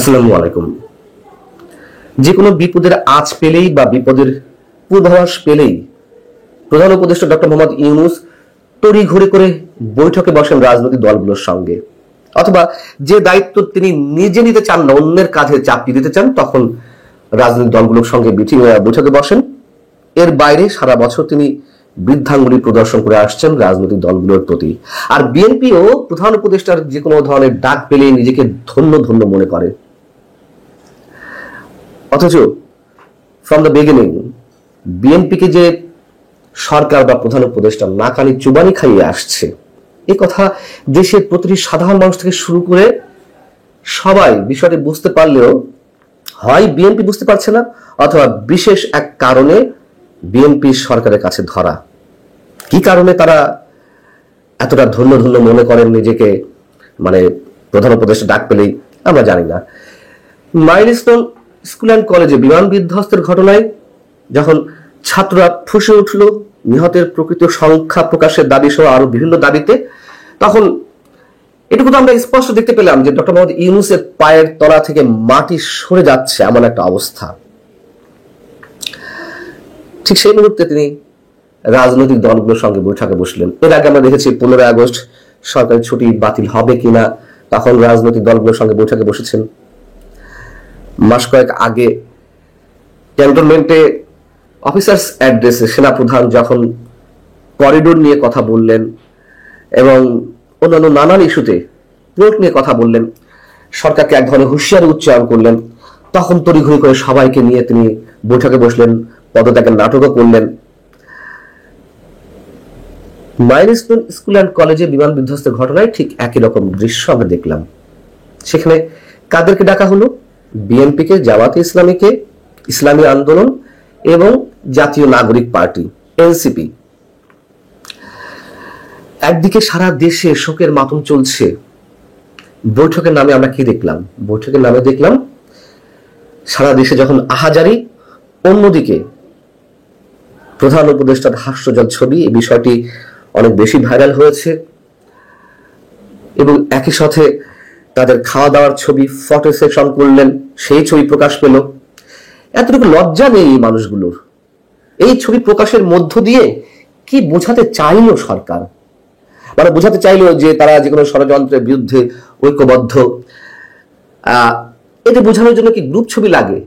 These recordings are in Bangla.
আসসালামু আলাইকুম। যে কোনো বিপদের আঁচ পেলেই বা বিপদের পূর্বাভাস পেলেই প্রধান উপদেষ্টা ডক্টর মোহাম্মদ ইউনূস তড়িঘড়ি করে বৈঠকে বসেন রাজনৈতিক দলগুলোর সঙ্গে, অথবা যে দায়িত্ব তিনি নিজে নিতে চান না, অন্যের কাঁধে চাপিয়ে দিতে চান, তখন রাজনৈতিক দলগুলোর সঙ্গে বৈঠকে বসেন। এর বাইরে সারা বছর তিনি বৃদ্ধাঙ্গুলি প্রদর্শন করে আসছেন রাজনৈতিক দলগুলোর প্রতি। আর বিএনপিও প্রধান উপদেষ্টার যে কোনো ধরনের ডাক পেলেই নিজেকে ধন্য ধন্য মনে করে। অথচ ফ্রম দ্য বিগিনিং বিএনপিকে যে সরকার বা প্রধান উপদেষ্টা নাকানি চুবানি খাইয়ে আসছে, এ কথা দেশের প্রতিটি সাধারণ মানুষ থেকে শুরু করে সবাই বিষয়টি বুঝতে পারলেও হয় বিএনপি বুঝতে পারছে না, অথবা বিশেষ এক কারণে বিএনপি সরকারের কাছে ধরা। কি কারণে তারা এতটা ধন্য ধন্য মনে করেন নিজেকে, মানে প্রধান উপদেষ্টা ডাক পেলেই, আমরা জানি না। মাইলস্টোন স্কুল অ্যান্ড কলেজে বিমান বিধ্বস্তের ঘটনায় যখন ছাত্ররা ফুঁসে উঠল নিহতের প্রকৃত সংখ্যা প্রকাশের দাবি সহ আরো বিভিন্ন দাবিতে, তখন এটুকু তো আমরা স্পষ্ট দেখতে পেলাম যে ডক্টর মোহাম্মদ ইউনূসের পায়ের তলা থেকে মাটি সরে যাচ্ছে, এমন একটা অবস্থা। ঠিক সেই মুহূর্তে তিনি রাজনৈতিক দলগুলোর সঙ্গে বৈঠকে বসলেন। এর আগে আমরা দেখেছি 15 আগস্ট সরকারি ছুটি বাতিল হবে কিনা, তখন রাজনৈতিক দলগুলোর সঙ্গে বৈঠকে বসেছেন। মাস কয়েক আগে ক্যান্টনমেন্টে অফিসার্স অ্যাড্রেসে সেনাপ্রধান যখন করিডোর নিয়ে কথা বললেন এবং অন্যান্য নানান ইস্যুতে পোর্ট নিয়ে কথা বললেন, সরকারকে এক ধরনের হুঁশিয়ারি উচ্চারণ করলেন, তখন তড়িঘড়ি করে সবাইকে নিয়ে তিনি বৈঠকে বসলেন, পদত্যাগের নাটকও করলেন। মাইলস্টোন স্কুল অ্যান্ড কলেজে বিমান বিধ্বস্তের ঘটনায় ঠিক একই রকম দৃশ্য আমরা দেখলাম। সেখানে কাদেরকে ডাকা হলো? বিএনপিকে, জামাতে ইসলামীকে, ইসলামী আন্দোলন এবং জাতীয় নাগরিক পার্টি এনসিপি। একদিকে সারা দেশে শোকের মাতম চলছে, বৈঠকের নামে আমরা কি দেখলাম? বৈঠকের নামে দেখলাম সারা দেশে যখন আহাজারি, অন্যদিকে প্রধান উপদেষ্টার হাস্যজ্জ্বল ছবি, এই বিষয়টি অনেক বেশি ভাইরাল হয়েছে এবং একই সাথে তাদের খাওয়া দাওয়ার ছবি ফটো সেশন করলেন, সেই ছবি প্রকাশ পেল। এতটুকু লজ্জা নেই এই মানুষগুলোর। এই ছবি প্রকাশের মধ্য দিয়ে কি বোঝাতে চাইলো সরকার? মানে বোঝাতে চাইলো যে তারা যে কোনো ষড়যন্ত্রের বিরুদ্ধে ঐক্যবদ্ধ। এটা বোঝানোর জন্য কি গ্রুপ ছবি লাগে?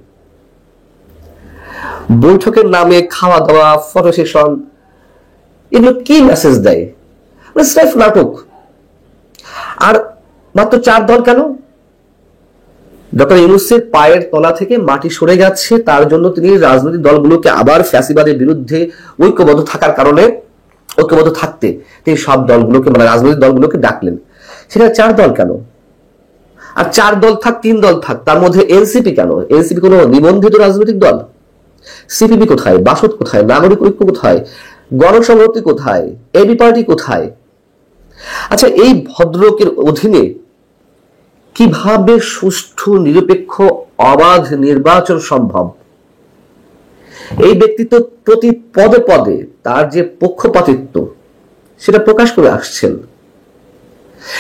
বৈঠকের নামে খাওয়া দাওয়া, ফটো সেশন, এগুলো কি মেসেজ দেয়? নাটক। আর মাত্র 4 দল কেন? ডক্টর ইউনূসের পায়ের তলা থেকে মাটি সরে যাচ্ছে, তার জন্য তিনি রাজনৈতিক দলগুলোকে আবার ফ্যাসিবাদের বিরুদ্ধে ঐক্যবদ্ধ থাকার কারণে, ঐক্যবদ্ধ থাকতে তিনি সব দলগুলোকে, মানে রাজনৈতিক দলগুলোকে ডাকলেন। সেখানে 4 দল কেন? আর 4 দল থাক, 3 দল থাক, তার মধ্যে এনসিপি কেন? এনসিপি কোনো নিবন্ধিত রাজনৈতিক দল? সিপিবি কোথায়? বাসদ কোথায়? নাগরিক ঐক্য কোথায়? গণসংহতি কোথায়? এবি পার্টি কোথায়? আচ্ছা, এই ভদ্রলোকের অধীনে কিভাবে সুষ্ঠু, নিরপেক্ষ, অবাধ নির্বাচন সম্ভব? এই ব্যক্তিত্ব প্রতি পদে পদে তার যে পক্ষপাতিত্ব সেটা প্রকাশ করে আসছেন।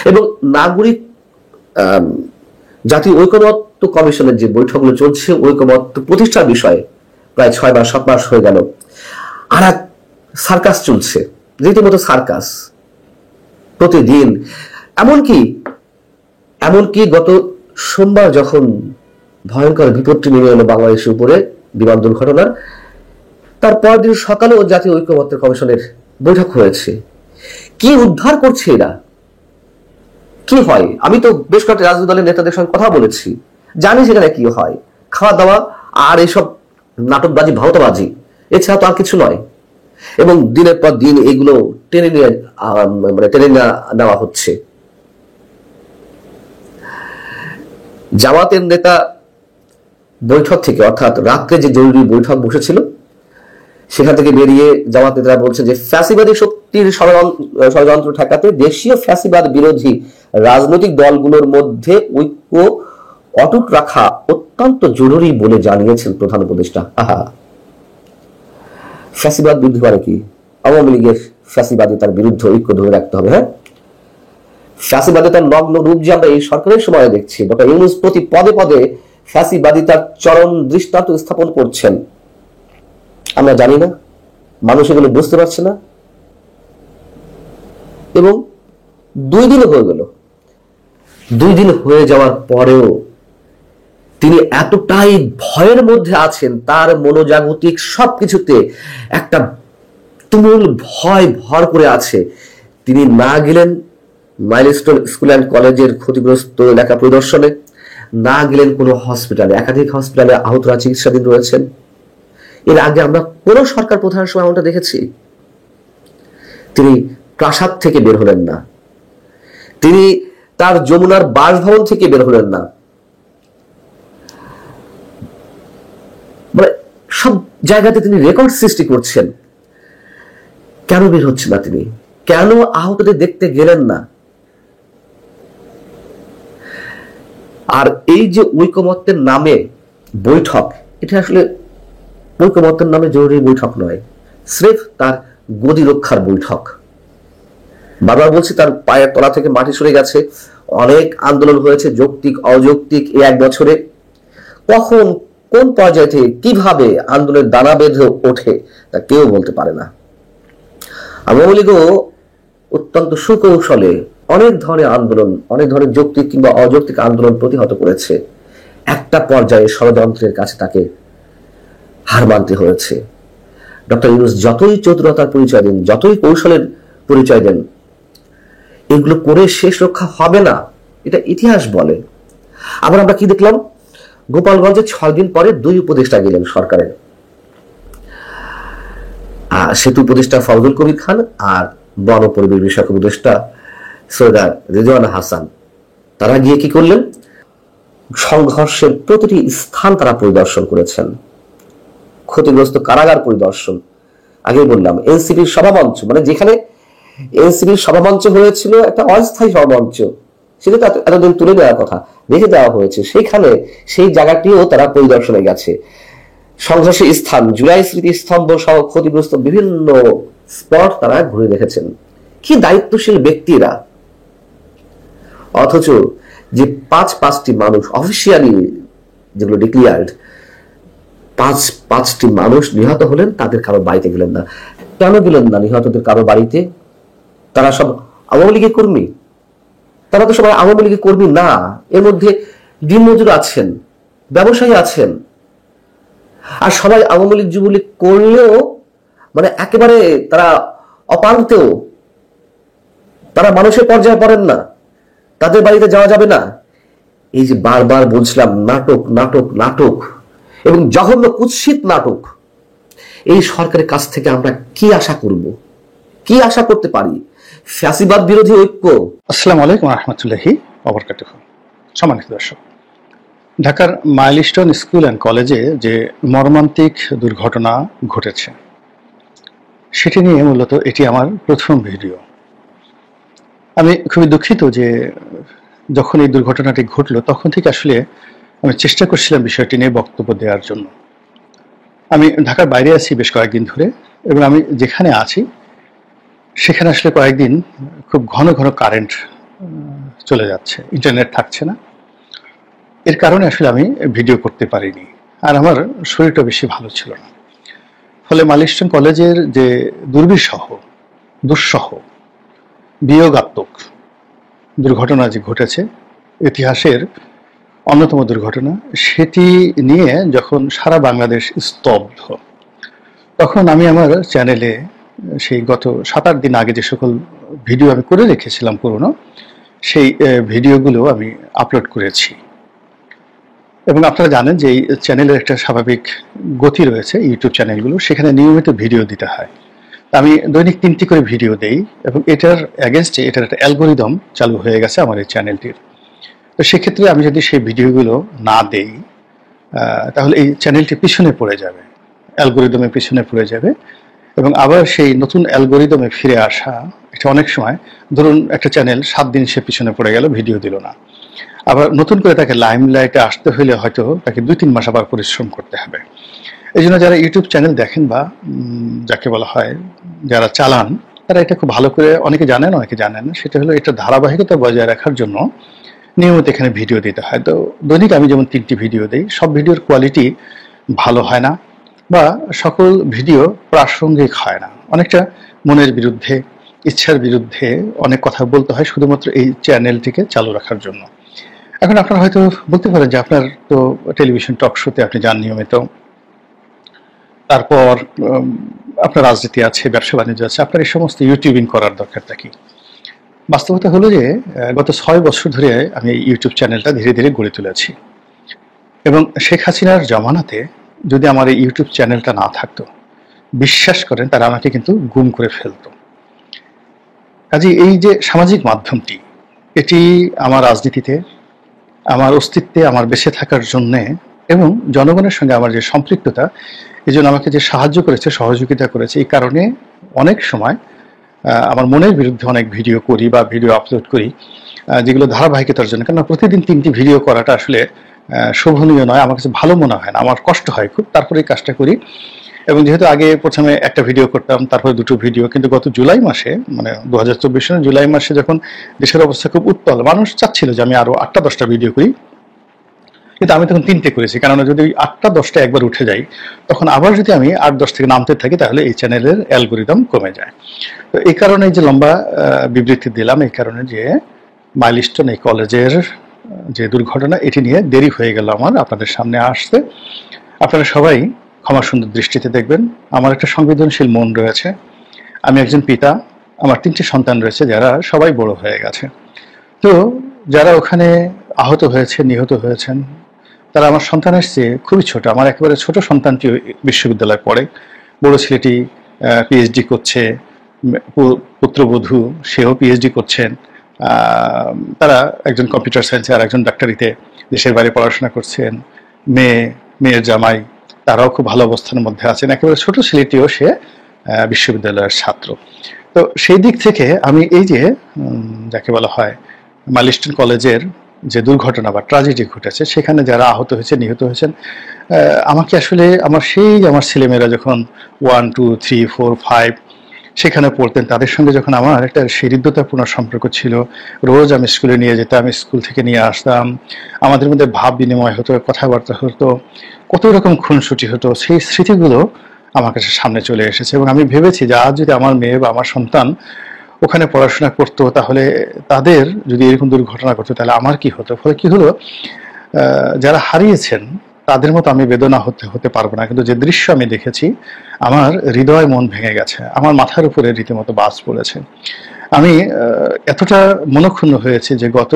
এবং নাগরিক জাতীয় ঐকমত্য কমিশনের যে বৈঠকগুলো চলছে, ঐকমত্য প্রতিষ্ঠার বিষয়ে প্রায় 6 মাস 7 মাস হয়ে গেল, আর এক সার্কাস চলছে, রীতিমতো সার্কাস প্রতিদিন। এমনকি গত সোমবার যখন ভয়ঙ্কর বিপদটি নেমে এলো বাংলাদেশের উপরে বিমান দুর্ঘটনার, তার পরদিন সকালেও জাতীয় ঐক্যমত্য কমিশনের বৈঠক হয়েছে। কি উদ্ধার করছে এরা? কি হয়? আমি তো বেশ কয়েকটা রাজনৈতিক দলের নেতাদের সঙ্গে কথা বলেছি, জানি সেখানে কি হয়। খাওয়া দাওয়া আর এসব নাটকবাজি, ভাওতাবাজি, এছাড়া তো আর কিছু নয়। এবং দিনের পর দিন এগুলো টেনে নেওয়া হচ্ছে। জামাতের নেতা বৈঠক থেকে, অর্থাৎ রাত্রে যে জরুরি বৈঠক বসেছিল, সেখান থেকে বেরিয়ে জামাত নেতারা বলছে যে ফ্যাসিবাদী শক্তির ষড়যন্ত্র ঠেকাতে দেশীয় ফ্যাসিবাদ বিরোধী রাজনৈতিক দলগুলোর মধ্যে ঐক্য অটুট রাখা অত্যন্ত জরুরি বলে জানিয়েছেন প্রধান উপদেষ্টা। ফ্যাসিবাদ বিরোধী মানে কি? আওয়ামী লীগের ফ্যাসিবাদী তার বিরুদ্ধে ঐক্য ধরে রাখতে হবে। হ্যাঁ, ফ্যাসিবাদিতার নগ্ন রূপ যে আমরা এই সরকারের সময় দেখছি, ডক্টর ইউনূস প্রতি পদে পদে ফ্যাসিবাদিতার চরম দৃষ্টান্ত স্থাপন করছেন। আমরা জানি না, মানুষ এগুলো বুঝতে পারছে না। এবং 2 দিন হয়ে গেল, 2 দিন হয়ে যাওয়ার পরেও তিনি এতটাই ভয়ের মধ্যে আছেন, তার মনোজাগতিক সবকিছুতে একটা তুমুল ভয় ভর করে আছে। তিনি না গেলেন মাইলস্টোন স্কুল অ্যান্ড কলেজের ক্ষতিগ্রস্ত এলাকা পরিদর্শনে, না গেলেন কোনো হসপিটালে। একাধিক হসপিটালে আহতরা চিকিৎসাধীন রয়েছেন। এর আগে আমরা কোন সরকার প্রধানের সময় আমরা দেখেছি তিনি প্রাসাদ থেকে বের হলেন না, তিনি তার যমুনার বাসভবন থেকে বের হলেন না। মানে সব জায়গাতে তিনি রেকর্ড সৃষ্টি করছেন। কেন বের হচ্ছে না তিনি? কেন আহতদের দেখতে গেলেন না? আর এই যে ঐকমত্যের নামে বৈঠক, এটা আসলে ঐকমত্যের নামে জরুরি বৈঠক নয়, স্রেফ তার গদি রক্ষার বৈঠক। বারবার বলছি, তার পায়ের তলা থেকে মাটি সরে গেছে। অনেক আন্দোলন হয়েছে, যৌক্তিক অযৌক্তিক, এই 1 বছরে। কখন কোন পর্যায়ে থেকে কিভাবে আন্দোলনের দানা বেঁধে ওঠে তা কেউ বলতে পারে না। আওয়ামী লীগও অত্যন্ত সুকৌশলে অনেক ধরনের আন্দোলন, অনেক ধরনের যৌক্তিক কিংবা অযৌক্তিক আন্দোলন প্রতিহত করেছে। একটা পর্যায়ে ষড়যন্ত্রের কাছে তাকে হার মানতে হয়েছে। ডক্টর ইউনূস যতই চতুরতার পরিচয় দেন, যতই কৌশলের পরিচয় দেন, এগুলো করে শেষ রক্ষা হবে না, এটা ইতিহাস বলে। আবার আমরা কি দেখলাম, গোপালগঞ্জে 6 দিন পরে 2 উপদেষ্টা গেলেন সরকারের, সেতু উপদেষ্টা ফজলুল কবির খান আর বন পরিবেশ বিষয়ক উপদেষ্টা সৈয়দা রিজওয়ানা হাসান। তারা গিয়ে কি করলেন? সংঘর্ষের প্রতিটি স্থান তারা পরিদর্শন করেছেন। ক্ষতিগ্রস্ত কারাগার পরিদর্শন, আগে বললাম এনসিপির সভামঞ্চ, মানে যেখানে এনসিপির সভামঞ্চ হয়েছিল একটা অস্থায়ী সভামঞ্চ, সেটা তো এতদিন তুলে দেওয়ার কথা, রেখে দেওয়া হয়েছে, সেখানে সেই জায়গাটিও তারা পরিদর্শনে গেছে। সংঘর্ষের স্থান, জুলাই স্মৃতিস্তম্ভ সহ ক্ষতিগ্রস্ত বিভিন্ন স্পট তারা ঘুরে দেখেছেন। কি দায়িত্বশীল ব্যক্তিরা! অথচ যে 5টি মানুষ অফিসিয়ালি যেগুলো ডিক্লিয়ার্ড, 5টি মানুষ নিহত হলেন, তাদের কারো বাড়িতে গেলেন না। কেন গেলেন না নিহতদের কারো বাড়িতে? তারা সব আওয়ামী লীগের কর্মী? তারা তো সবাই আওয়ামী লীগের কর্মী না। এর মধ্যে দিনমজুর আছেন, ব্যবসায়ী আছেন। আর সবাই আওয়ামী লীগ যুবলীগ করলেও মানে একেবারে তারা অপাঙ্ক্তেও, তারা মানুষের পর্যায়ে পড়েন না, তাদের বাড়িতে যাওয়া যাবে না। এই যে বারবার বলছিলাম নাটক নাটক নাটক এবং জঘন্য কুৎসিত নাটক, এই সরকারের কাছ থেকে আমরা কি আশা করব, কি আশা করতে পারি? ফ্যাসিবাদ বিরোধী ঐক্য। আসসালামু আলাইকুম রাহমাতুল্লাহি ওয়া বারাকাতুহু। সম্মানিত দর্শক, ঢাকার মাইলস্টোন স্কুল অ্যান্ড কলেজে যে মর্মান্তিক দুর্ঘটনা ঘটেছে, সেটি নিয়ে মূলত এটি আমার প্রথম ভিডিও। আমি খুবই দুঃখিত যে যখন এই দুর্ঘটনাটি ঘটলো তখন থেকে আসলে আমি চেষ্টা করছিলাম বিষয়টি নিয়ে বক্তব্য দেওয়ার জন্য। আমি ঢাকার বাইরে আছি বেশ কয়েকদিন ধরে, এবং আমি যেখানে আছি সেখানে আসলে কয়েকদিন খুব ঘন ঘন কারেন্ট চলে যাচ্ছে, ইন্টারনেট থাকছে না। এর কারণে আসলে আমি ভিডিও করতে পারিনি, আর আমার শরীরটা বেশি ভালো ছিল না। ফলে মাইলস্টোন কলেজের যে দুঃসহ বিয়োগাত্মক দুর্ঘটনা যে ঘটেছে, ইতিহাসের অন্যতম দুর্ঘটনা, সেটি নিয়ে যখন সারা বাংলাদেশ স্তব্ধ, তখন আমি আমার চ্যানেলে সেই গত 7-8 দিন আগে যে সকল ভিডিও আমি করে রেখেছিলাম পুরনো, সেই ভিডিওগুলো আমি আপলোড করেছি। এবং আপনারা জানেন যে এই চ্যানেলের একটা স্বাভাবিক গতি রয়েছে, ইউটিউব চ্যানেলগুলো, সেখানে নিয়মিত ভিডিও দিতে হয়। আমি দৈনিক 3টি করে ভিডিও দেই, এবং এটার অ্যাগেনস্টে এটার একটা অ্যালগোরিদম চালু হয়ে গেছে আমার এই চ্যানেলটির। তো সেক্ষেত্রে আমি যদি সেই ভিডিওগুলো না দেই, তাহলে এই চ্যানেলটি পিছনে পড়ে যাবে, অ্যালগোরিদমের পিছনে পড়ে যাবে। এবং আবার সেই নতুন অ্যালগোরিদমে ফিরে আসা, এটা অনেক সময়, ধরুন একটা চ্যানেল 7 দিন সে পিছনে পড়ে গেল, ভিডিও দিল না, আবার নতুন করে তাকে লাইমলাইটে আসতে হলে হয়তো তাকে 2-3 মাস আবার পরিশ্রম করতে হবে। এই জন্য যারা ইউটিউব চ্যানেল দেখেন, বা যাকে বলা হয় যারা চালান, তারা এটা খুব ভালো করে অনেকে জানেন অনেকে জানেন না। সেটা হলো এটা ধারাবাহিকতা বজায় রাখার জন্য নিয়মিত এখানে ভিডিও দিতে হয়। তো দৈনিক আমি যেমন 3টি ভিডিও দিই, সব ভিডিওর কোয়ালিটি ভালো হয় না বা সকল ভিডিও প্রাসঙ্গিক হয় না, অনেকটা মনের বিরুদ্ধে ইচ্ছার বিরুদ্ধে অনেক কথা বলতে হয় শুধুমাত্র এই চ্যানেলটিকে চালু রাখার জন্য। এখন আপনারা হয়তো বলতে পারেন যে আপনার তো টেলিভিশন টক শোতে আপনি যান নিয়মিত, তারপর আপনার রাজনীতি আছে, ব্যবসা বাণিজ্য আছে, আপনার এই সমস্ত ইউটিউবিং করার দরকারটা কি? বাস্তবতা হলো যে গত 6 বছর ধরে আমি এই ইউটিউব চ্যানেলটা ধীরে ধীরে গড়ে তুলেছি এবং শেখ হাসিনার জমানাতে যদি আমার এই ইউটিউব চ্যানেলটা না থাকতো, বিশ্বাস করেন তারা আমাকে কিন্তু গুম করে ফেলতো। কাজে এই যে সামাজিক মাধ্যমটি, এটি আমার রাজনীতিতে, আমার অস্তিত্বে, আমার বেঁচে থাকার জন্যে এবং জনগণের সঙ্গে আমার যে সম্পৃক্ততা, এই জন্য আমাকে যে সাহায্য করেছে, সহযোগিতা করেছে, এই কারণে অনেক সময় আমার মনের বিরুদ্ধে অনেক ভিডিও করি বা ভিডিও আপলোড করি, যেগুলো ধারাবাহিকতার জন্য। কেননা প্রতিদিন 3টি ভিডিও করাটা আসলে শোভনীয় নয়, আমার কাছে ভালো মনে হয় না, আমার কষ্ট হয় খুব, তারপরে এই কাজটা করি। এবং যেহেতু আগে প্রথমে একটা ভিডিও করতাম, তারপরে 2টো ভিডিও, কিন্তু গত জুলাই মাসে, মানে 2024 সালের জুলাই মাসে যখন দেশের অবস্থা খুব উত্তাল, মানুষ চাচ্ছিল যে আমি আরো 8টা-10টা ভিডিও করি, কিন্তু আমি তখন 3টে করেছি। কেননা যদি 8টা-10টা একবার উঠে যাই, তখন আবার যদি আমি 8-10 থেকে নামতে থাকি, তাহলে এই চ্যানেলের অ্যালগোরিদম কমে যায়। তো এই কারণে যে লম্বা বিবৃতি দিলাম, এই কারণে যে মাইলস্টোন এই কলেজের যে দুর্ঘটনা, এটি নিয়ে দেরি হয়ে গেল আমার আপনাদের সামনে আসতে। আপনারা সবাই ক্ষমা সুন্দর দৃষ্টিতে দেখবেন। আমার একটা সংবেদনশীল মন রয়েছে, আমি একজন পিতা, আমার 3টে সন্তান রয়েছে যারা সবাই বড় হয়ে গেছে। তো যারা ওখানে আহত হয়েছে, নিহত হয়েছেন, তারা আমার সন্তানের চেয়ে খুবই ছোট। আমার একেবারে ছোট সন্তানটি বিশ্ববিদ্যালয়ে পড়ে, বড় ছেলেটি পিএইচডি করছে, পুত্রবধূ সেও পিএইচডি করছেন, তারা একজন কম্পিউটার সায়েন্সে আর একজন ডাক্তারিতে দেশের বাইরে পড়াশোনা করছেন। মেয়ের জামাই, তারাও খুব ভালো অবস্থানের মধ্যে আছেন। একেবারে ছোট ছেলেটিও সে বিশ্ববিদ্যালয়ের ছাত্র। তো সেই দিক থেকে আমি এই যে যাকে বলা হয় মাইলস্টোন কলেজের যে দুর্ঘটনা বা ট্র্যাজেডি ঘটেছে, সেখানে যারা আহত হয়েছে, নিহত হয়েছেন, আমাকে আসলে আমার ছেলেমেয়েরা যখন 1, 2, 3, 4, 5 সেখানে পড়তেন, তাদের সঙ্গে যখন আমার একটা হৃদ্যতাপূর্ণ সম্পর্ক ছিল, রোজ আমি স্কুলে নিয়ে যেতাম, স্কুল থেকে নিয়ে আসতাম, আমাদের মধ্যে ভাব বিনিময় হতো, কথাবার্তা হতো, কত রকম খুনসুটি হতো, সেই স্মৃতিগুলো আমার কাছে সামনে চলে এসেছে। এবং আমি ভেবেছি যে আজ যদি আমার মেয়ে বা আমার সন্তান ওখানে পড়াশোনা করতো, তাহলে তাদের যদি এরকম দুর্ঘটনা ঘটতো, তাহলে আমার কি হতো। ফলে কি হলো, যারা হারিয়েছেন তাদের মতো আমি বেদনা হতে পারবো না, কিন্তু যে দৃশ্য আমি দেখেছি, আমার হৃদয় মন ভেঙে গেছে, আমার মাথার উপরে রীতিমতো বাজ পড়েছে। আমি এতটা মনক্ষুণ্ণ হয়েছে যে গত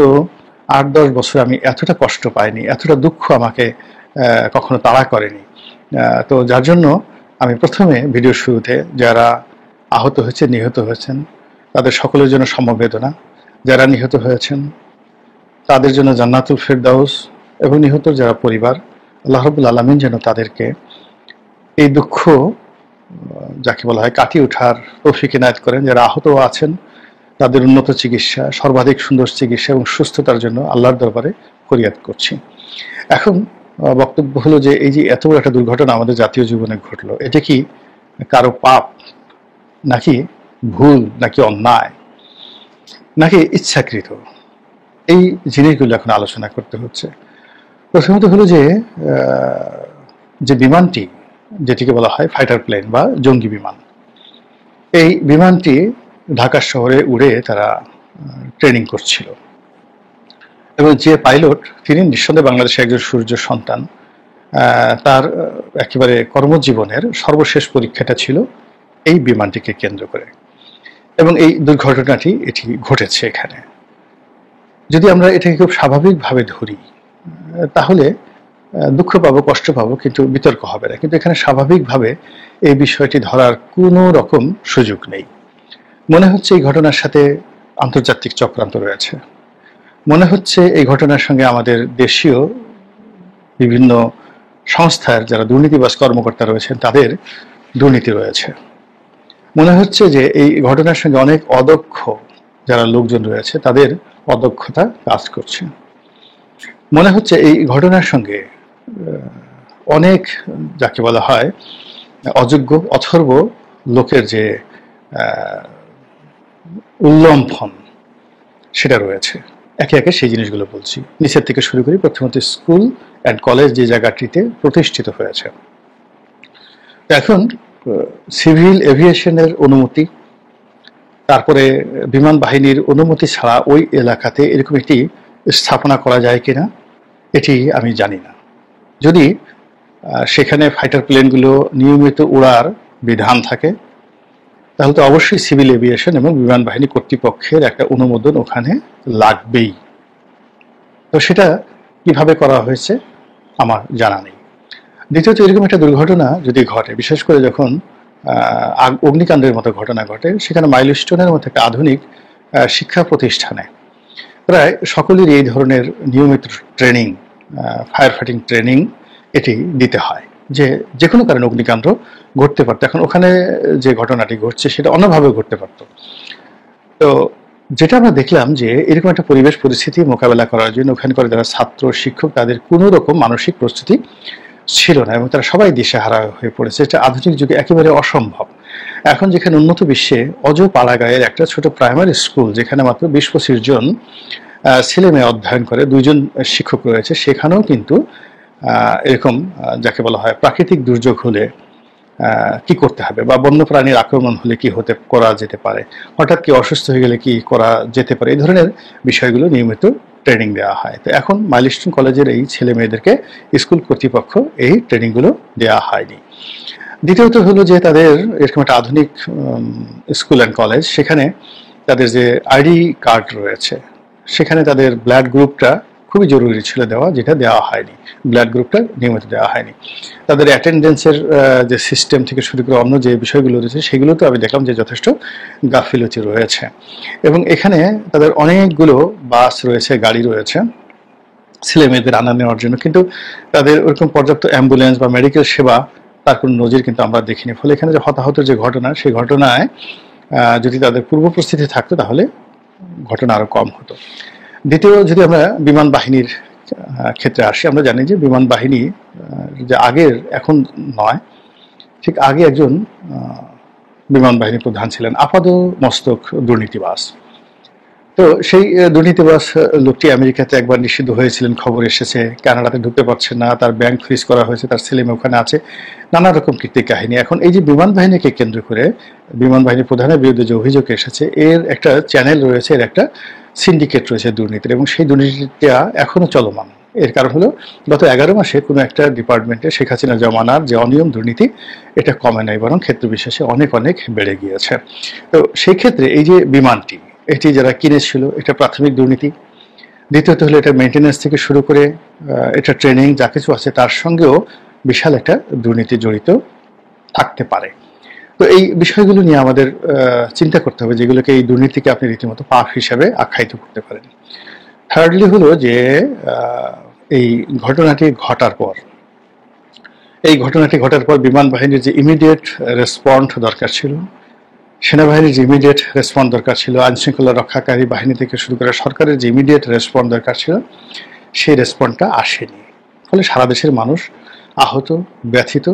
8-10 বছর আমি এতটা কষ্ট পাইনি, এতটা দুঃখ আমাকে কখনো তাড়া করেনি। তো যার জন্য আমি প্রথমে ভিডিওর শুরুতে যারা আহত হয়েছে, নিহত হয়েছেন, তাদের সকলের জন্য সমবেদনা। যারা নিহত হয়েছেন তাদের জন্য জান্নাতুল ফেরদাউস, এবং নিহত যারা পরিবার, আল্লাহ রাব্বুল আলামিন যেন তাদেরকে এই দুঃখ যাকে বলা হয় কাটিয়ে ওঠার তৌফিক ইনায়েত করেন। যারা আহত আছেন তাদের উন্নত চিকিৎসা, সর্বাধিক সুন্দর চিকিৎসা এবং সুস্থতার জন্য আল্লাহর দরবারে ফরিয়াদ করছি। এখন বক্তব্য হলো যে এই যে এত বড় একটা দুর্ঘটনা আমাদের জাতীয় জীবনে ঘটলো, এটা কি কারো পাপ, নাকি ভুল, নাকি অন্যায়, নাকি ইচ্ছাকৃত? এই জিনিসগুলো এখন আলোচনা করতে হচ্ছে। প্রথমত হলো যে বিমানটি, যেটিকে বলা হয় ফাইটার প্লেন বা জঙ্গি বিমান, এই বিমানটি ঢাকা শহরে উড়ে তারা ট্রেনিং করছিল এবং যে পাইলট, তিনি নিঃসন্দেহে বাংলাদেশের একজন সূর্য সন্তান। তার একেবারে কর্মজীবনের সর্বশেষ পরীক্ষাটা ছিল এই বিমানটিকে কেন্দ্র করে, এবং এই দুর্ঘটনাটি এটি ঘটেছে এখানে। যদি আমরা এটাকে খুব স্বাভাবিকভাবে ধরি, তাহলে দুঃখ পাবো, কষ্ট পাবো, কিন্তু বিতর্ক হবে না। কিন্তু এখানে স্বাভাবিকভাবে এই বিষয়টি ধরার কোনো রকম সুযোগ নেই। মনে হচ্ছে এই ঘটনার সাথে আন্তর্জাতিক চক্রান্ত রয়েছে, মনে হচ্ছে এই ঘটনার সঙ্গে আমাদের দেশীয় বিভিন্ন সংস্থার যারা দুর্নীতিবাজ কর্মকর্তা রয়েছেন তাদের দুর্নীতি রয়েছে। মনে হচ্ছে যে এই ঘটনার সঙ্গে অনেক অদক্ষ যারা লোকজন রয়েছে তাদের অদক্ষতা কাজ করছে। মনে হচ্ছে এই ঘটনার সঙ্গে অনেক যাকে বলা হয় অযোগ্য, অথর্ব লোকের যে উল্লম্ফন সেটা রয়েছে। একে একে সেই জিনিসগুলো বলছি, নিচের থেকে শুরু করি। প্রথমত স্কুল অ্যান্ড কলেজ যে জায়গাটিতে প্রতিষ্ঠিত হয়েছে, এখন সিভিল এভিয়েশনের অনুমতি, তারপরে বিমান বাহিনীর অনুমতি ছাড়া ওই এলাকাতে এরকম একটি স্থাপনা করা যায় কিনা এটি আমি জানি না। যদি সেখানে ফাইটার প্লেনগুলো নিয়মিত উড়ার বিধান থাকে, তাহলে তো অবশ্যই সিভিল এভিয়েশন এবং বিমান বাহিনী কর্তৃপক্ষের একটা অনুমোদন ওখানে লাগবেই। তো সেটা কিভাবে করা হয়েছে আমার জানা নেই। দ্বিতীয়ত, এরকম একটা দুর্ঘটনা যদি ঘটে, বিশেষ করে যখন অগ্নিকাণ্ডের মতো ঘটনা ঘটে, সেখানে মাইলস্টোনের মতো একটা আধুনিক শিক্ষা প্রতিষ্ঠানে প্রায় সকলেরই এই ধরনের নিয়মিত ট্রেনিং, ফায়ার ফাইটিং ট্রেনিং এটি দিতে হয়, যে কোনো কারণে অগ্নিকাণ্ড ঘটতে পারতো। এখন ওখানে যে ঘটনাটি ঘটছে সেটা অন্যভাবে ঘটতে পারতো। তো যেটা আমরা দেখলাম যে এরকম একটা পরিবেশ পরিস্থিতি মোকাবেলা করার জন্য ওখানকার যারা ছাত্র শিক্ষক, তাদের কোনো রকম মানসিক প্রস্তুতি ছিল না এবং তারা সবাই দিশেহারা হয়ে পড়েছে। এটা আধুনিক যুগে একেবারে অসম্ভব। এখন যেখানে উন্নত বিশ্বে পাড়াগাঁয়ের একটা ছোট প্রাইমারি স্কুল, যেখানে মাত্র 20-25 জন ছেলে মেয়ে অধ্যয়ন করে, 2 জন শিক্ষক রয়েছে, সেখানেও কিন্তু এরকম যাকে বলা হয় প্রাকৃতিক দুর্যোগ হলে কি করতে হবে, বা বন্যপ্রাণীর আক্রমণ হলে কি করা যেতে পারে, হঠাৎ কি অসুস্থ হয়ে গেলে কি করা যেতে পারে, এই ধরনের বিষয়গুলো নিয়মিত ট্রেনিং দেওয়া হয়। তো এখন মাইলস্টোন কলেজের এই ছেলে মেয়েদেরকে স্কুল কর্তৃপক্ষ এই ট্রেনিংগুলো দেওয়া হয়নি। দ্বিতীয়ত হলো যে তাদের এরকম একটা আধুনিক স্কুল অ্যান্ড কলেজ, সেখানে তাদের যে আইডি কার্ড রয়েছে, সেখানে তাদের ব্লাড গ্রুপটা খুবই জরুরি ছিল দেওয়া, যেটা দেওয়া হয়নি। ব্লাড গ্রুপটা নিয়মিত দেওয়া হয়নি। তাদের অ্যাটেন্ডেন্সের যে সিস্টেম থেকে শুরু করে অন্য যে বিষয়গুলো রয়েছে, সেগুলোতে আমি দেখলাম যে যথেষ্ট গাফিলতি রয়েছে। এবং এখানে তাদের অনেকগুলো বাস রয়েছে, গাড়ি রয়েছে ছেলে মেয়েদের আনা নেওয়ার জন্য, কিন্তু তাদের ওরকম পর্যাপ্ত অ্যাম্বুলেন্স বা মেডিকেল সেবা তার কোনো নজির কিন্তু আমরা দেখিনি। ফলে এখানে যে হতাহতের যে ঘটনা, সেই ঘটনায় যদি তাদের পূর্ব প্রস্তুতি থাকতো তাহলে ঘটনা আরো কম হতো। দ্বিতীয়, যদি আমরা বিমান বাহিনীর ক্ষেত্রে আসি, আমরা জানি যে বিমান বাহিনী যে আগের, এখন নয়, ঠিক আগে একজন বিমান বাহিনী প্রধান ছিলেন, আপাদমস্তক দুর্নীতিবাজ। তো সেই দুর্নীতিবাজ লোকটি আমেরিকাতে একবার নিষিদ্ধ হয়েছিলেন, খবর এসেছে, কানাডাতে ঢুকতে পারছে না, তার ব্যাংক ফ্রিজ করা হয়েছে, তার ছেলে মেয়ে ওখানে আছে, নানা রকম কীর্তি কাহিনী। এখন এই যে বিমান বাহিনীকে কেন্দ্র করে বিমান বাহিনী প্রধানের বিরুদ্ধে যে অভিযোগ এসেছে, এর একটা চ্যানেল রয়েছে, এর একটা সিন্ডিকেট রয়েছে দুর্নীতির, এবং সেই দুর্নীতিটা এখনো চলমান। এর কারণ হলো গত 11 মাসে কোনো একটা ডিপার্টমেন্টে শেখ হাসিনা জমানার যে অনিয়ম দুর্নীতি, এটা কমে নাই, বরং ক্ষেত্র বিশেষে অনেক অনেক বেড়ে গিয়েছে। তো সেই ক্ষেত্রে এই যে বিমানটি, এটি যারা কিনেছিল, এটা প্রাথমিক দুর্নীতি। দ্বিতীয়ত হলো এটা মেনটেন্যান্স থেকে শুরু করে এটা ট্রেনিং যা কিছু আছে, তার সঙ্গেও বিশাল একটা দুর্নীতি জড়িত থাকতে পারে। তো এই বিষয়গুলো নিয়ে আমাদের চিন্তা করতে হবে, যেগুলোকে এই দুর্নীতিকে আপনি রীতিমতো পাপ হিসাবে আখ্যায়িত করতে পারেন। থার্ডলি হলো যে এই ঘটনাটি ঘটার পর বিমান বাহিনীর যে ইমিডিয়েট রেসপন্ড দরকার ছিল, সেনাবাহিনীর যে ইমিডিয়েট রেসপন্ড দরকার ছিল, আইনশৃঙ্খলা রক্ষাকারী বাহিনী থেকে শুরু করে সরকারের যে ইমিডিয়েট রেসপন্ড দরকার ছিল, সেই রেসপন্ডটা আসেনি। ফলে সারা দেশের মানুষ আহত, ব্যথিত।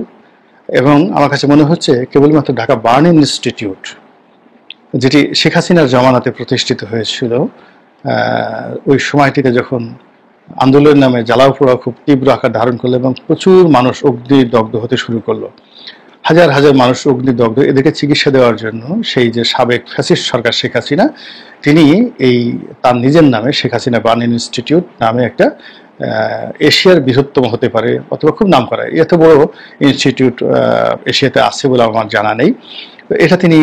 এবং আমার কাছে মনে হচ্ছে কেবলমাত্র ঢাকা বার্ন ইনস্টিটিউট, যেটি শেখ হাসিনার জমানাতে প্রতিষ্ঠিত হয়েছিল, ওই সময়টিতে যখন আন্দোলনের নামে জ্বালাও পোড়াও খুব তীব্র আকার ধারণ করলো এবং প্রচুর মানুষ অগ্নিদগ্ধ হতে শুরু করলো, হাজার হাজার মানুষ অগ্নিদগ্ধ, এদেরকে চিকিৎসা দেওয়ার জন্য সেই যে সাবেক ফ্যাসিস্ট সরকার শেখ হাসিনা, তিনি এই তার নিজের নামে শেখ হাসিনা বার্ন ইনস্টিটিউট নামে একটা এশিয়ার বৃহত্তম হতে পারে অথবা খুব নাম করা এত বড় ইনস্টিটিউট এশিয়াতে আছে বলে আমার জানা নেই, তো এটা তিনি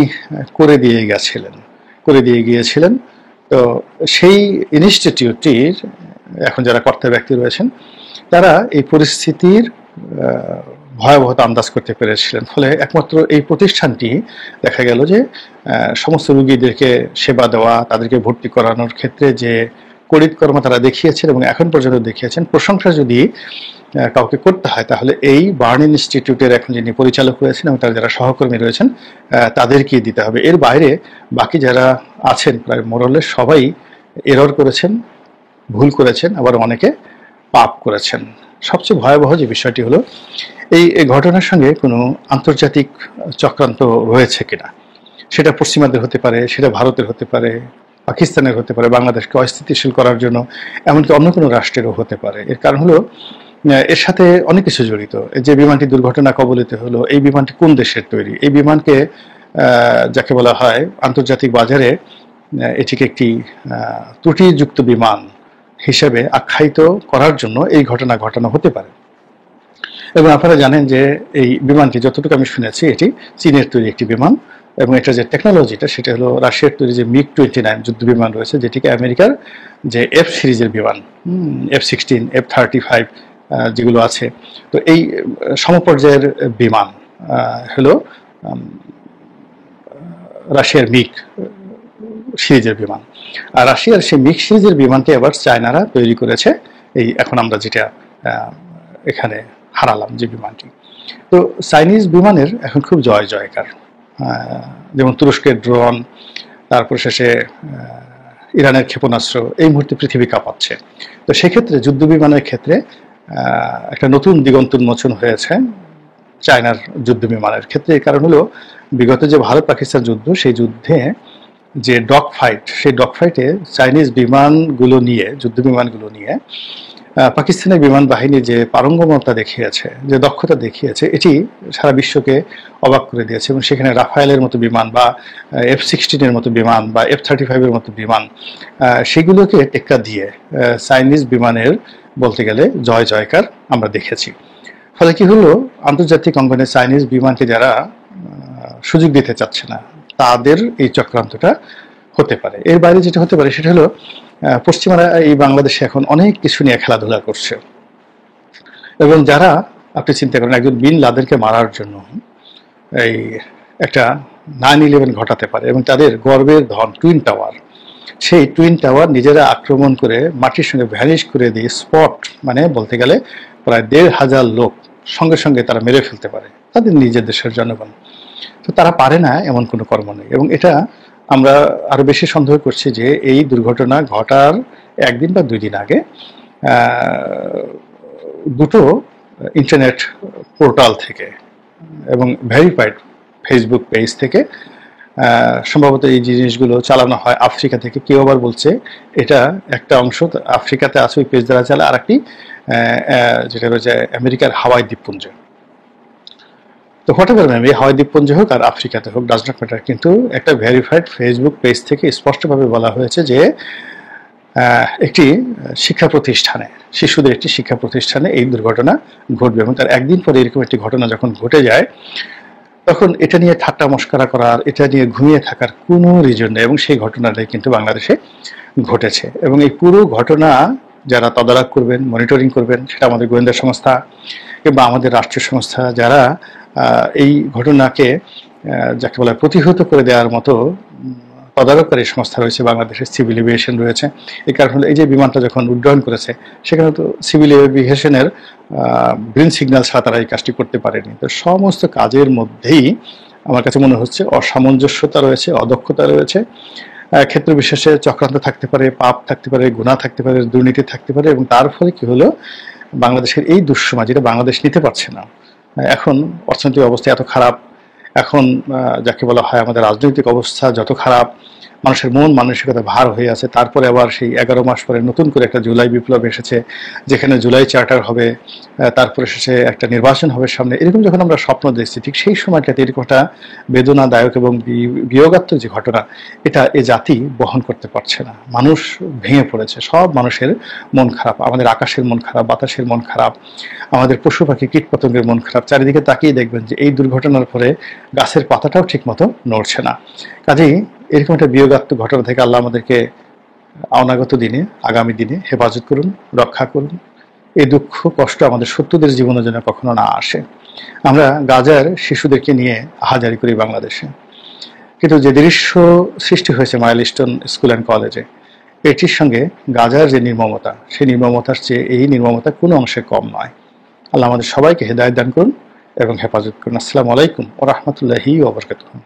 করে দিয়ে গিয়েছিলেন। তো সেই ইনস্টিটিউটটির এখন যারা কর্তা ব্যক্তি রয়েছেন, তারা এই পরিস্থিতির ভয়াবহতা আন্দাজ করতে পেরেছিলেন। ফলে একমাত্র এই প্রতিষ্ঠানটি দেখা গেল যে সমস্ত রোগীদেরকে সেবা দেওয়া, তাদেরকে ভর্তি করানোর ক্ষেত্রে যে করিতকর্ম তারা দেখিয়েছেন এবং এখন পর্যন্ত দেখিয়েছেন, প্রশংসা যদি কাউকে করতে হয় তাহলে এই বার্ন ইনস্টিটিউটের এখন যিনি পরিচালক রয়েছেন এবং তার যারা সহকর্মী রয়েছেন, তাদেরকে দিতে হবে। এর বাইরে বাকি যারা আছেন প্রায় মোরলে সবাই এরর করেছেন, ভুল করেছেন, আবার অনেকে পাপ করেছেন। সবচেয়ে ভয়াবহ যে বিষয়টি হলো, এই ঘটনার সঙ্গে কোনো আন্তর্জাতিক চক্রান্ত রয়েছে কিনা। সেটা পশ্চিমাদের হতে পারে, সেটা ভারতের হতে পারে, পাকিস্তানের হতে পারে, বাংলাদেশকে অস্থিতিশীল করার জন্য, এমনকি অন্য কোনো রাষ্ট্রেরও হতে পারে। এর কারণ হলো এর সাথে অনেক কিছু জড়িত। যে বিমানটি দুর্ঘটনা কবলিত হলো, এই বিমানটি কোন দেশের তৈরি, এই বিমানকে যাকে বলা হয় আন্তর্জাতিক বাজারে এটিকে একটি ত্রুটিযুক্ত বিমান হিসেবে আখ্যায়িত করার জন্য এই ঘটনা ঘটানো হতে পারে। এবং আপনারা জানেন যে এই বিমানটি, যতটুকু আমি শুনেছি, এটি চীনের তৈরি একটি বিমান, এবং এটা যে টেকনোলজিটা সেটা হলো রাশিয়ার তৈরি যে MiG-29 যুদ্ধ বিমান রয়েছে, যেটিকে আমেরিকার যে F সিরিজের বিমান, F-16, F-35 যেগুলো আছে, তো এই সমপর্যায়ের বিমান হলো রাশিয়ার মিগ সিরিজের বিমান। আর রাশিয়ার সেই মিগ সিরিজের বিমানকে এবার চায়নারা তৈরি করেছে, এই এখন আমরা যেটা এখানে হারালাম যে বিমানটি। তো চাইনিজ বিমানের এখন খুব জয় জয়কার, যেমন তুরস্কের ড্রোন, তারপর শেষে ইরানের ক্ষেপণাস্ত্র এই মুহূর্তে পৃথিবী কাঁপাচ্ছে। তো সেক্ষেত্রে যুদ্ধ বিমানের ক্ষেত্রে একটা নতুন দিগন্ত উন্মোচন হয়েছে চায়নার যুদ্ধ বিমানের ক্ষেত্রে। এই কারণ হলো বিগত যে ভারত পাকিস্তান যুদ্ধ, সেই যুদ্ধে যে ডগ ফাইট, সেই ডগ ফাইটে চাইনিজ বিমানগুলো নিয়ে, যুদ্ধ বিমানগুলো নিয়ে পাকিস্তানের বিমান বাহিনী যে পারঙ্গমতা দেখিয়েছে, যে দক্ষতা দেখিয়েছে, এটি সারা বিশ্বকে অবাক করে দিয়েছে। এবং সেখানে রাফায়েলের মতো বিমান বা F-16 এর মতো বিমান বা F-35 এর মতো বিমান, সেগুলোকে টেক্কা দিয়ে চাইনিজ বিমানের বলতে গেলে জয় জয়কার আমরা দেখেছি। ফলে কি হলো, আন্তর্জাতিক অঙ্গনে চাইনিজ বিমানকে যারা সুযোগ দিতে চাচ্ছে না, তাদের এই চক্রান্তটা হতে পারে। এর বাইরে যেটা হতে পারে সেটা হলো পশ্চিমারা এই বাংলাদেশে এখন অনেক কিছু নিয়ে খেলাধুলা করছে, এবং যারা, আপনি চিন্তা করেন, একজন বিন লাদেনকে মারার জন্য এই একটা 9/11 ঘটাতে পারে, এবং তাদের গর্বের ধন টুইন টাওয়ার, সেই টুইন টাওয়ার নিজেরা আক্রমণ করে মাটির সঙ্গে ভ্যানিশ করে দিয়ে স্পট, মানে বলতে গেলে প্রায় 1,500 লোক সঙ্গে সঙ্গে তারা মেরে ফেলতে পারে, তাদের নিজের দেশের জনগণ। তো তারা পারে না এমন কোনো কর্ম নেই। এবং এটা আমরা আরো বেশি সন্দেহ করছি যে এই দুর্ঘটনা ঘটার একদিন বা 2 দিন আগে দুটো ইন্টারনেট পোর্টাল থেকে এবং ভেরিফাইড ফেসবুক পেজ থেকে সম্ভবত এই জিনিসগুলো চালানো হয় আফ্রিকা থেকে। কেউ আবার বলছে এটা একটা অংশ আফ্রিকাতে আছে, ওই পেজ দ্বারা চালায়, আর একটি যেটা রয়েছে আমেরিকার হাওয়াই দ্বীপপুঞ্জ। তো হোয়াটএভার ম্যাম, এই হাওয়াই দ্বীপপুঞ্জ হোক আর আফ্রিকাতে হোক, ডাজ নট ম্যাটার, কিন্তু একটা ভেরিফাইড ফেসবুক পেজ থেকে স্পষ্টভাবে বলা হয়েছে যে একটি শিক্ষা প্রতিষ্ঠানে, শিশুদের একটি শিক্ষা প্রতিষ্ঠানে এই দুর্ঘটনা ঘটবে। এবং তার একদিন পরে এরকম একটি ঘটনা যখন ঘটে যায়, তখন এটা নিয়ে ঠাট্টা মস্করা করার, এটা নিয়ে ঘুমিয়ে থাকার কোনো রিজন নেই। এবং সেই ঘটনাটাই কিন্তু বাংলাদেশে ঘটেছে। এবং এই পুরো ঘটনা যারা তদারক করবেন, মনিটরিং করবেন, সেটা আমাদের গোয়েন্দা সংস্থা কিংবা আমাদের রাষ্ট্রীয় সংস্থা, যারা এই ঘটনাকে যাকে বলে প্রতিহত করে দেওয়ার মতো তদারককারী সংস্থা রয়েছে, বাংলাদেশের সিভিল এভিয়েশন রয়েছে। এই কারণ হলো এই যে বিমানটা যখন উড্ডয়ন করেছে, সেখানে তো সিভিল এভিয়েশনের গ্রিন সিগন্যাল ছাড়া তারা এই কাজটি করতে পারেনি। তো সমস্ত কাজের মধ্যেই আমার কাছে মনে হচ্ছে অসামঞ্জস্যতা রয়েছে, অদক্ষতা রয়েছে, ক্ষেত্র বিশেষে চক্রান্ত থাকতে পারে, পাপ থাকতে পারে, গুনাহ থাকতে পারে, দুর্নীতি থাকতে পারে। এবং তার ফলে কি হলো, বাংলাদেশের এই দুঃসময় যেটা বাংলাদেশ নিতে পারছে না, এখন অর্থনৈতিক অবস্থা এত খারাপ, এখন যাকে বলা হয় আমাদের রাজনৈতিক অবস্থা যত খারাপ, মানুষের মন মানসিকতা ভার হয়ে আছে। তারপরে আবার সেই 11 মাস পরে নতুন করে একটা জুলাই বিপ্লব এসেছে, যেখানে জুলাই চার্টার হবে, তারপরে শেষে একটা নির্বাচন হবে সামনে। এরকম যখন আমরা স্বপ্ন দেখছি, ঠিক সেই সময়টাতে এরকম একটা বেদনাদায়ক এবং বিয়োগাত্মক যে ঘটনা, এটা এ জাতি বহন করতে পারছে না। মানুষ ভেঙে পড়েছে, সব মানুষের মন খারাপ, আমাদের আকাশের মন খারাপ, বাতাসের মন খারাপ, আমাদের পশু পাখি কীট পতঙ্গের মন খারাপ। চারিদিকে তাকিয়ে দেখবেন যে এই দুর্ঘটনার পরে গাছের পাতাটাও ঠিক মতো নড়ছে না। কাজেই এরকম একটা বিয়োগাত্মক ঘটনা থেকে আল্লাহ আমাদেরকে অনাগত দিনে, আগামী দিনে হেফাজত করুন, রক্ষা করুন। এই দুঃখ কষ্ট আমাদের শত্রুদের জীবনে যেন কখনো না আসে। আমরা গাজার শিশুদেরকে নিয়ে আহাজারি করি বাংলাদেশে, কিন্তু যে দৃশ্য সৃষ্টি হয়েছে মাইলস্টোন স্কুল অ্যান্ড কলেজে, এটির সঙ্গে গাজার যে নির্মমতা, সেই নির্মমতার চেয়ে এই নির্মমতা কোনো অংশে কম নয়। আল্লাহ আমাদের সবাইকে হেদায়েত দান করুন এবং হেফাজত করুন। আসসালামু আলাইকুম ওয়া রাহমাতুল্লাহি ওয়া বারাকাতুহু।